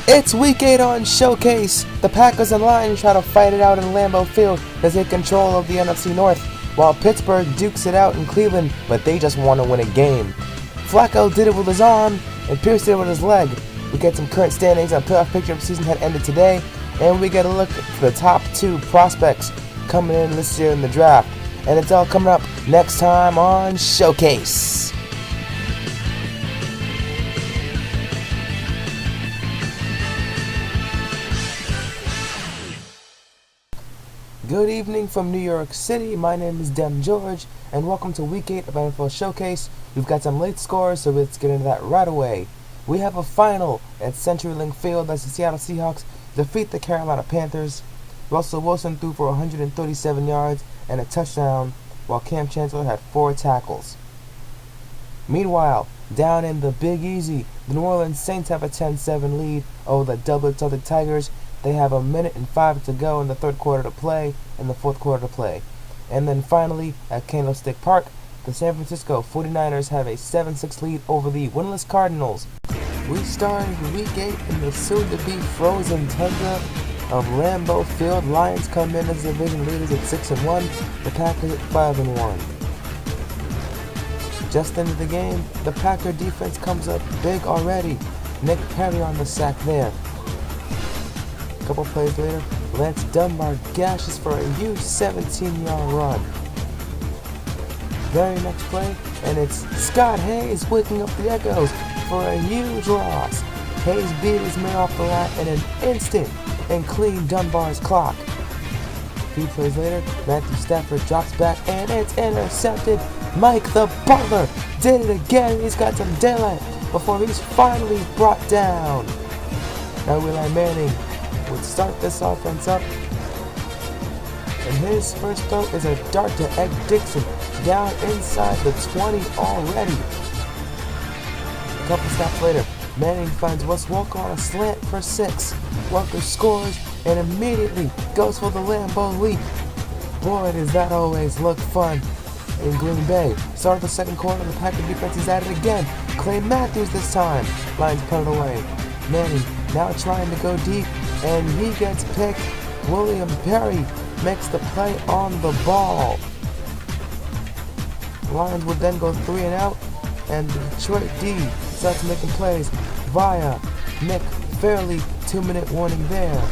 It's Week 8 on Showcase. The Packers and Lions try to fight it out in Lambeau Field to take control of the NFC North, while Pittsburgh dukes it out in Cleveland, but they just want to win a game. Flacco did it with his arm, and Pierce did it with his leg. We get some current standings and playoff picture of the season had ended today, and we get a look at the top 2 prospects coming in this year in the draft. And it's all coming up next time on Showcase. Good evening from New York City. My name is Dem George, and welcome to Week 8 of NFL Showcase. We've got some late scores, so let's get into that right away. We have a final at CenturyLink Field as the Seattle Seahawks defeat the Carolina Panthers. Russell Wilson threw for 137 yards and a touchdown, while Cam Chancellor had 4 tackles. Meanwhile, down in the Big Easy, the New Orleans Saints have a 10-7 lead over the Dublin Celtic Tigers. They have 1 minute and 5 to go in the third quarter to play and the fourth quarter to play. And then finally, at Candlestick Park, the San Francisco 49ers have a 7-6 lead over the winless Cardinals. We start Week 8 in the soon-to-be frozen tundra of Lambeau Field. Lions come in as division leaders at 6-1, the Packers at 5-1. Just into the game, the Packer defense comes up big already. Nick Perry on the sack there. A couple plays later, Lance Dunbar gashes for a huge 17-yard run. Very next play, and it's Scott Hayes waking up the Echoes for a huge loss. Hayes beat his man off the lat in an instant and cleaned Dunbar's clock. A few plays later, Matthew Stafford drops back and it's intercepted. Mike the Butler did it again. He's got some daylight before he's finally brought down. Now Eli Manning would start this offense up, and his first throw is a dart to Ed Dixon down inside the 20 already. A couple snaps later, Manning finds Wes Welker on a slant for 6. Welker scores and immediately goes for the Lambeau leap. Boy, does that always look fun in Green Bay. Start of the second quarter, the Packer defense is at it again. Clay Matthews this time. Lions put it away. Manning now trying to go deep, and he gets picked. William Perry makes the play on the ball. Lions would then go 3 and out, and the Detroit D starts making plays via Nick Fairley. 2-minute warning there.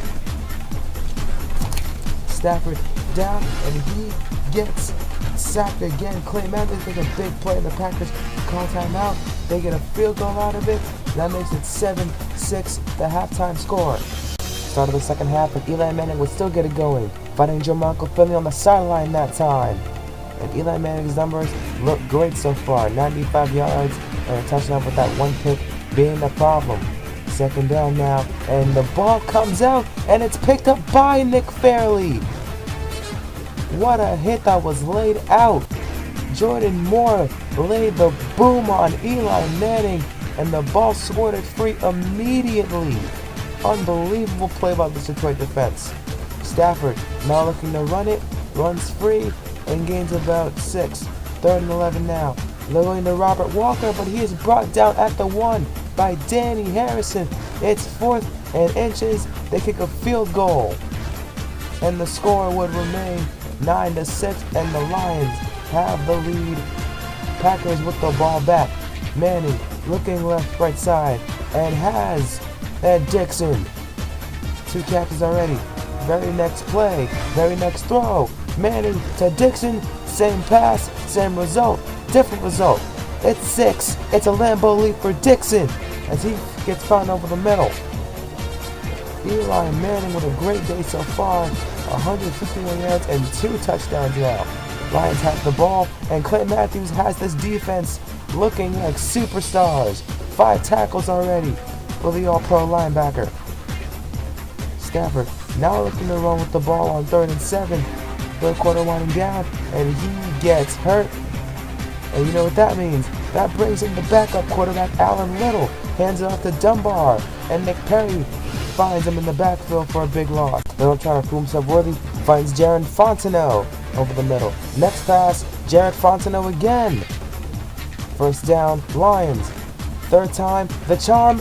Stafford down, and he gets sacked again. Clay Matthews makes a big play, and the Packers call timeout. They get a field goal out of it. That makes it 7-6, the halftime score. Start of the second half, and Eli Manning would still get it going, fighting Jermichael Finley on the sideline that time. And Eli Manning's numbers look great so far. 95 yards and a touchdown, with that one pick being the problem. Second down now, and the ball comes out, and it's picked up by Nick Fairley. What a hit that was laid out. Jordan Moore laid the boom on Eli Manning, and the ball squirted free immediately. Unbelievable play by the Detroit defense. Stafford now looking to run it, runs free, and gains about 6. 3rd and 11 now. Going to Robert Walker, but he is brought down at the 1 by Danny Harrison. It's 4th and inches. They kick a field goal, and the score would remain 9-6, and the Lions have the lead. Packers with the ball back. Manning looking left, right side, and has Ed Dixon. 2 catches already. Very next play, very next throw. Manning to Dixon, same pass, same result, different result. It's 6. It's a Lambeau leap for Dixon as he gets found over the middle. Eli Manning with a great day so far. 151 yards and 2 touchdowns now. Lions have the ball, and Clay Matthews has this defense looking like superstars. 5 tackles already for the All-Pro linebacker. Stafford now looking to run with the ball on 3rd and 7. Third quarter winding down, and he gets hurt. And you know what that means? That brings in the backup quarterback, Allen Little. Hands it off to Dunbar, and Nick Perry finds him in the backfield for a big loss. Little trying to prove himself worthy, finds Jared Fontenot over the middle. Next pass, Jared Fontenot again. First down, Lions. Third time, the charm,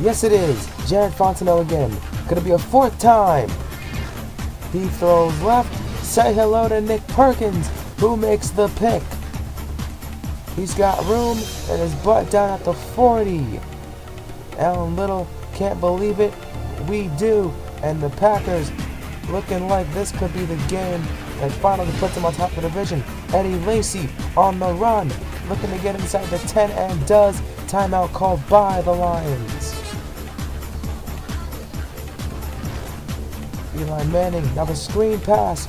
Yes, it is. Jared Fontenot again. Could it be a fourth time? He throws left. Say hello to Nick Perkins, who makes the pick. He's got room and his butt down at the 40. Allen Little can't believe it. We do. And the Packers looking like this could be the game that finally puts them on top of the division. Eddie Lacy on the run, looking to get inside the 10 and does. Timeout called by the Lions. Eli Manning, now the screen pass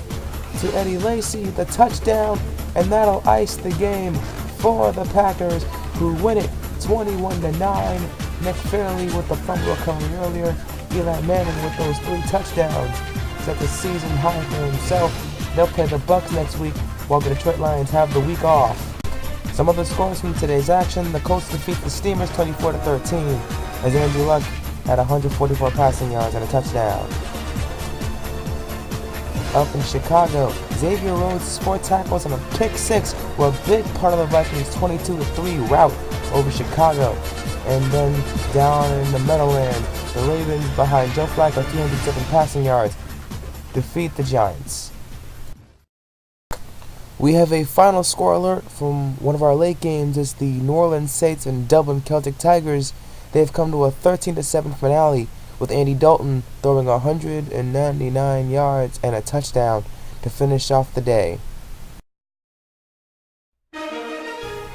to Eddie Lacy, the touchdown, and that'll ice the game for the Packers, who win it 21-9. Nick Fairley with the fumble recovery earlier. Eli Manning with those 3 touchdowns set the season high for himself. They'll play the Bucs next week, while the Detroit Lions have the week off. Some other scores from today's action: the Colts defeat the Steamers 24-13, as Andrew Luck had 144 passing yards and a touchdown. Up in Chicago, Xavier Rhodes' 4 tackles and a pick 6 were a big part of the Vikings' 22-3 rout over Chicago. And then down in the Meadowlands, the Ravens, behind Joe Flacco, 307 passing yards, defeat the Giants. We have a final score alert from one of our late games. It's the New Orleans Saints and Dublin Celtic Tigers. They've come to a 13-7 finale, with Andy Dalton throwing 199 yards and a touchdown to finish off the day.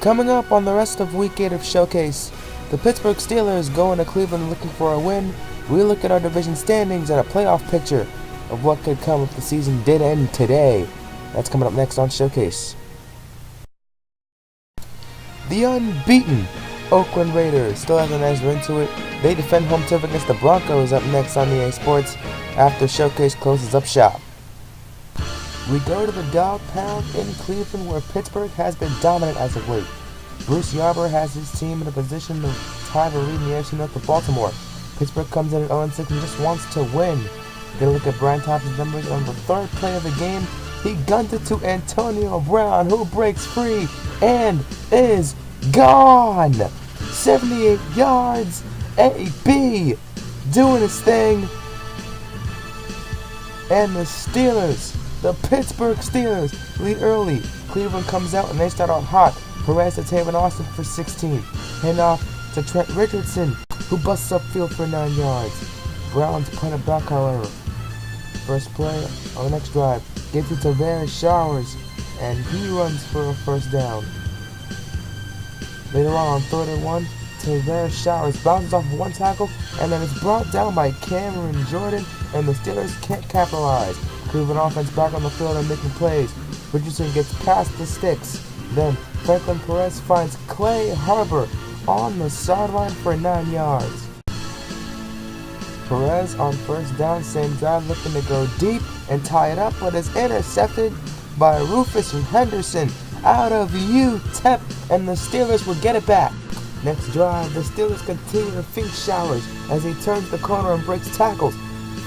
Coming up on the rest of Week 8 of Showcase, the Pittsburgh Steelers go into Cleveland looking for a win. We look at our division standings and a playoff picture of what could come if the season did end today. That's coming up next on Showcase. The unbeaten Oakland Raiders still have a nice run to it. They defend home turf against the Broncos up next on EA Sports after Showcase closes up shop. We go to the Dog Pound in Cleveland, where Pittsburgh has been dominant as of late. Bruce Yarber has his team in a position to tie the lead in the AFC North with Baltimore. Pittsburgh comes in at 0-6 and just wants to win. Gonna look at Brian Thompson's numbers on the 3rd play of the game. He gunned it to Antonio Brown, who breaks free and is gone. 78 yards, AB doing his thing. And the Steelers, the Pittsburgh Steelers, lead early. Cleveland comes out and they start off hot. Perez to Tavon Austin for 16. Hand off to Trent Richardson, who busts upfield for 9 yards. Browns punt it back, however. First play on the next drive gets it to Van Showers, and he runs for a first down. Later on 3rd and 1, Tavon Showers bounces off one tackle, and then it's brought down by Cameron Jordan, and the Steelers can't capitalize. Cleveland offense back on the field and making plays. Richardson gets past the sticks. Then Franklin Perez finds Clay Harbor on the sideline for 9 yards. Perez on first down, same drive, looking to go deep and tie it up, but is intercepted by Rufus Henderson out of UTEP, and the Steelers will get it back. Next drive, the Steelers continue to feed Showers as he turns the corner and breaks tackles.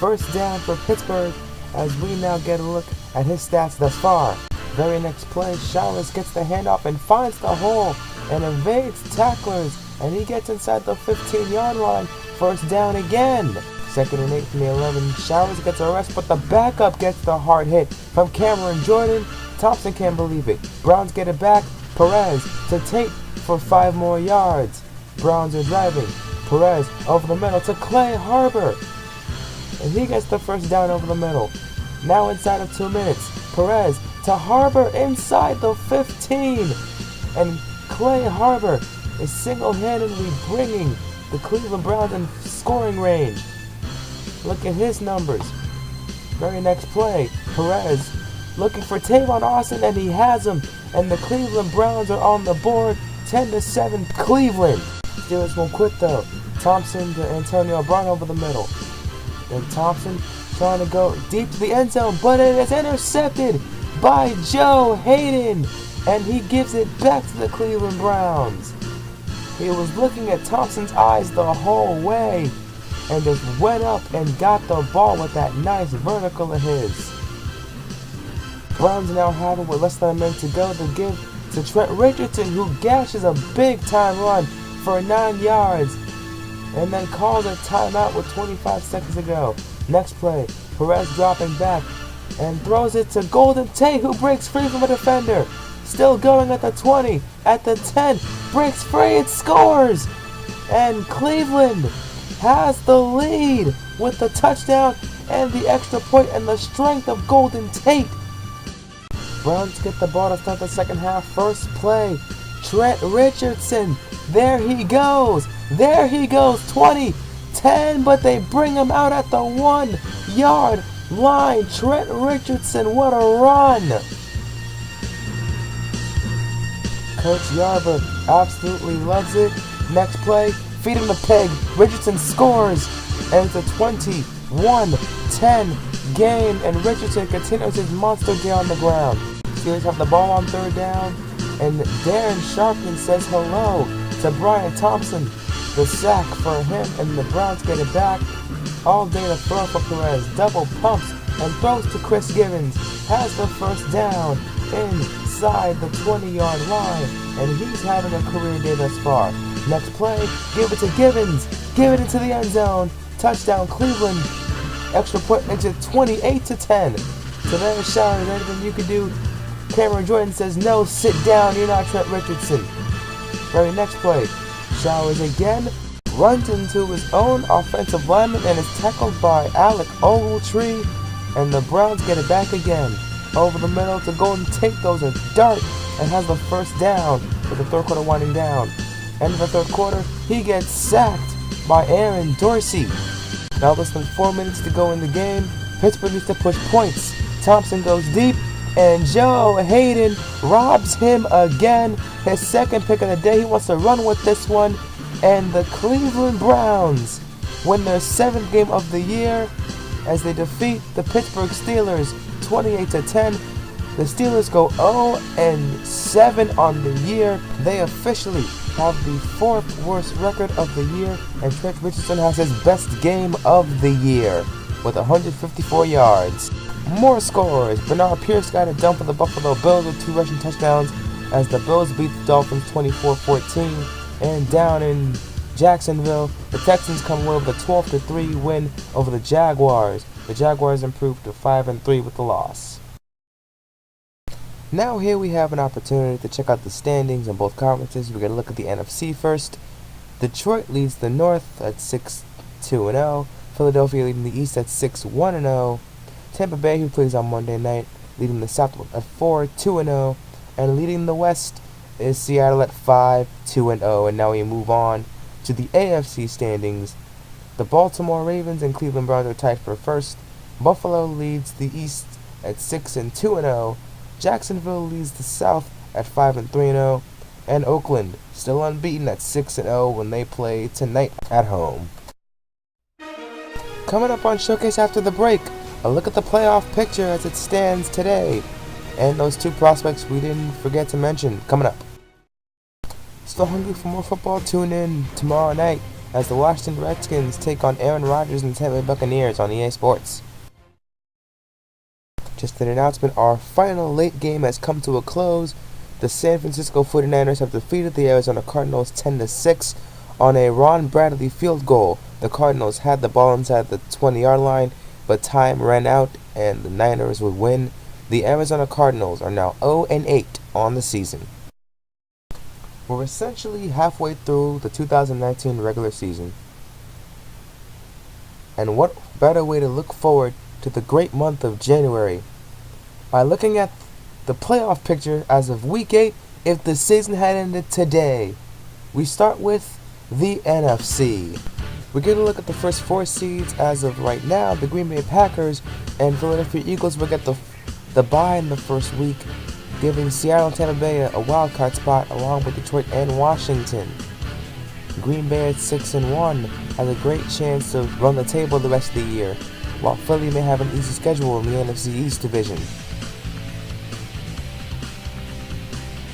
First down for Pittsburgh, as we now get a look at his stats thus far. Very next play, Showers gets the handoff and finds the hole and evades tacklers, and he gets inside the 15-yard line. First down again. 2nd and 8 from the 11. Showers gets a rest, but the backup gets the hard hit from Cameron Jordan. Thompson can't believe it. Browns get it back. Perez to Tate for 5 more yards. Browns are driving. Perez over the middle to Clay Harbor, and he gets the first down over the middle. Now inside of 2 minutes, Perez to Harbor inside the 15, and Clay Harbor is single-handedly bringing the Cleveland Browns in scoring range. Look at his numbers. Very next play, Perez looking for Tavon Austin, and he has him, and the Cleveland Browns are on the board, 10-7 Cleveland. Steelers won't quit though. Thompson to Antonio Brown over the middle. Then Thompson trying to go deep to the end zone, but it is intercepted by Joe Hayden, and he gives it back to the Cleveland Browns. He was looking at Thompson's eyes the whole way and just went up and got the ball with that nice vertical of his. Browns now have it with less than a minute to go to give to Trent Richardson, who gashes a big time run for 9 yards. and then calls a timeout with 25 seconds to go. Next play, Perez dropping back and throws it to Golden Tate, who breaks free from a defender. Still going at the 20, at the 10, breaks free and scores! And Cleveland has the lead with the touchdown and the extra point and the strength of Golden Tate. Browns get the ball to start the second half. First play, Trent Richardson. There he goes. 20, 10, but they bring him out at the 1-yard line. Trent Richardson, what a run. Coach Yarber absolutely loves it. Next play, feed him the pig. Richardson scores, and it's a 21-10 game, and Richardson continues his monster day on the ground. Steelers have the ball on third down, and Darren Sharpton says hello to Brian Thompson. The sack for him, and the Browns get it back. All day to throw for Perez. Double pumps and throws to Chris Givens. Has the first down inside the 20-yard line, and he's having a career day thus far. Next play, give it to Givens. Give it into the end zone. Touchdown Cleveland. Extra point makes it 28-10. So there's Shower. Is there anything you can do? Cameron Jordan says, no, sit down. You're not Trent Richardson. Very next play. Showers again. Runs into his own offensive lineman and is tackled by Alec Ogletree. And the Browns get it back again. Over the middle to Golden Tate goes a dart and has the first down with the third quarter winding down. End of the third quarter, he gets sacked by Aaron Dorsey. Now less than 4 minutes to go in the game. Pittsburgh needs to push points. Thompson goes deep, and Joe Hayden robs him again. His second pick of the day. He wants to run with this one. And the Cleveland Browns win their 7th game of the year as they defeat the Pittsburgh Steelers 28-10. The Steelers go 0-7 on the year. They officially have the 4th worst record of the year, and Trent Richardson has his best game of the year with 154 yards. More scores. Bernard Pierce got a dump for the Buffalo Bills with 2 rushing touchdowns as the Bills beat the Dolphins 24-14. And down in Jacksonville, the Texans come away with a 12-3 win over the Jaguars. The Jaguars improved to 5-3 with the loss. Now here we have an opportunity to check out the standings in both conferences. We're going to look at the NFC first. Detroit leads the North at 6-2-0. Philadelphia leading the East at 6-1-0. Tampa Bay, who plays on Monday night, leading the South at 4-2-0. And leading the West is Seattle at 5-2-0. And now we move on to the AFC standings. The Baltimore Ravens and Cleveland Browns are tied for first. Buffalo leads the East at 6-2-0. Jacksonville leads the South at 5-3-0. And Oakland still unbeaten at 6-0 when they play tonight at home. Coming up on Showcase after the break, a look at the playoff picture as it stands today. And those 2 prospects we didn't forget to mention coming up. Still hungry for more football? Tune in tomorrow night as the Washington Redskins take on Aaron Rodgers and the Tampa Bay Buccaneers on EA Sports. Just an announcement, our final late game has come to a close. The San Francisco 49ers have defeated the Arizona Cardinals 10-6 on a Ron Bradley field goal. The Cardinals had the ball inside the 20-yard line, but time ran out and the Niners would win. The Arizona Cardinals are now 0-8 on the season. We're essentially halfway through the 2019 regular season. And what better way to look forward to the great month of January by looking at the playoff picture as of week 8 if the season had ended today. We start with the NFC. We're going to look at the first 4 seeds as of right now. The Green Bay Packers and Philadelphia Eagles will get the bye in the first week, giving Seattle and Tampa Bay a wild card spot along with Detroit and Washington. Green Bay at 6-1 has a great chance to run the table the rest of the year, while Philly may have an easy schedule in the NFC East division.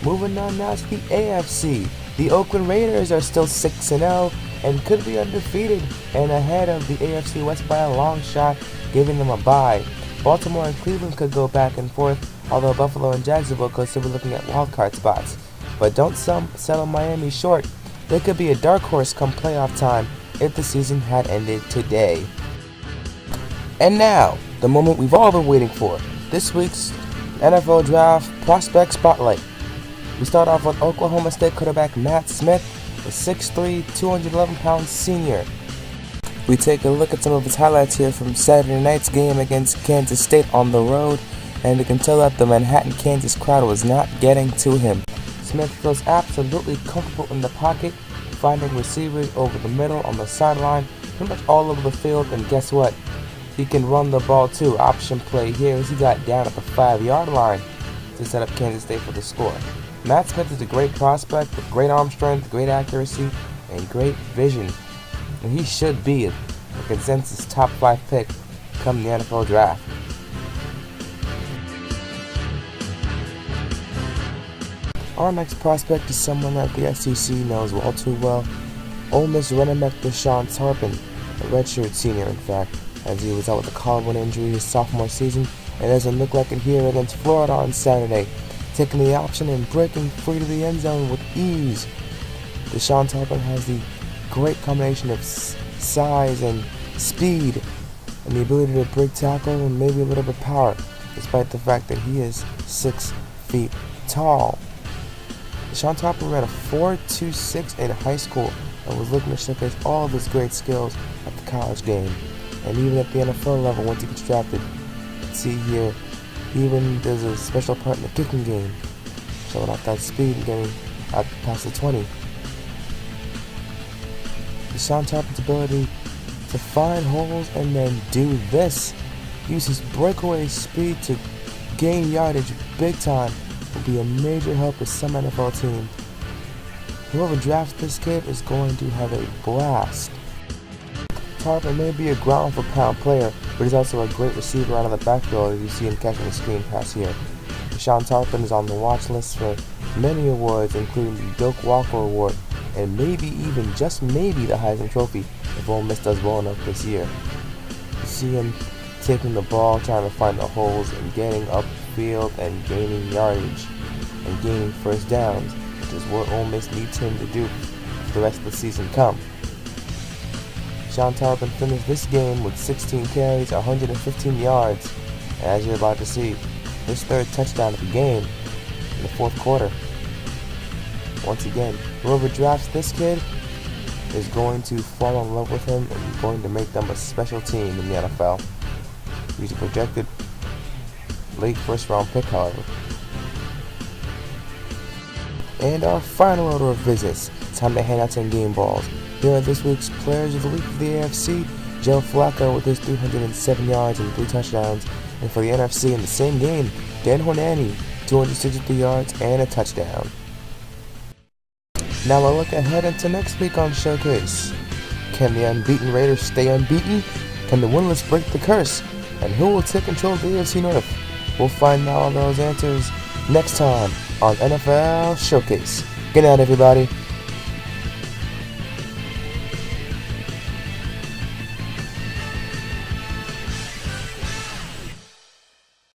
Moving on now to the AFC. The Oakland Raiders are still 6-0 and could be undefeated and ahead of the AFC West by a long shot, giving them a bye. Baltimore and Cleveland could go back and forth, although Buffalo and Jacksonville could still be looking at wildcard spots. But don't settle Miami short. They could be a dark horse come playoff time, if the season had ended today. And now, the moment we've all been waiting for, this week's NFL Draft Prospect Spotlight. We start off with Oklahoma State quarterback Matt Smith, a 6'3", 211-pound senior. We take a look at some of his highlights here from Saturday night's game against Kansas State on the road, and you can tell that the Manhattan, Kansas crowd was not getting to him. Smith feels absolutely comfortable in the pocket, finding receivers over the middle, on the sideline, pretty much all over the field, and guess what? He can run the ball too. Option play here as he got down at the 5-yard line to set up Kansas State for the score. Matt Smith is a great prospect with great arm strength, great accuracy, and great vision. And he should be a consensus top 5 pick come the NFL Draft. Our next prospect is someone that the SEC knows all too well. Ole Miss running back Deshaun Tarpon, a redshirt senior in fact, as he was out with a collarbone injury his sophomore season, and doesn't look like it here against Florida on Saturday, taking the option and breaking free to the end zone with ease. Deshaun Tarpon has the great combination of size and speed, and the ability to break tackle and maybe a little bit of power, despite the fact that he is 6 feet tall. Deshaun Tarpon ran a 4.26 in high school and was looking to showcase all of his great skills at the college game, and even at the NFL level once he gets drafted. See here, he even does a special part in the kicking game, showing off that speed and getting out past the 20. Deshaun Tarpon's ability to find holes and then do this, use his breakaway speed to gain yardage big time, will be a major help to some NFL team. Whoever drafts this kid is going to have a blast. Tarpon may be a ground for pound player, but he's also a great receiver out of the backfield, as you see him catching the screen pass here. Deshaun Tarpon is on the watch list for many awards, including the Doak Walker Award, and maybe even, just maybe, the Heisman Trophy if Ole Miss does well enough this year. You see him taking the ball, trying to find the holes, and getting upfield and gaining yardage and gaining first downs, which is what Ole Miss needs him to do for the rest of the season come. Deshaun Tarpon finished this game with 16 carries, 115 yards, and as you're about to see, his third touchdown of the game in the fourth quarter. Once again, whoever drafts this kid is going to fall in love with him and going to make them a special team in the NFL. He's a projected late first-round pick, however. And our final order of visits. Time to hand out some game balls. Here are this week's Players of the Week for the AFC. Joe Flacco with his 307 yards and 3 touchdowns. And for the NFC in the same game, Dan Hornady, 263 yards and a touchdown. Now a look ahead into next week on Showcase. Can the unbeaten Raiders stay unbeaten? Can the winless break the curse? And who will take control of the AFC North? We'll find out all those answers next time on NFL Showcase. Good night, everybody.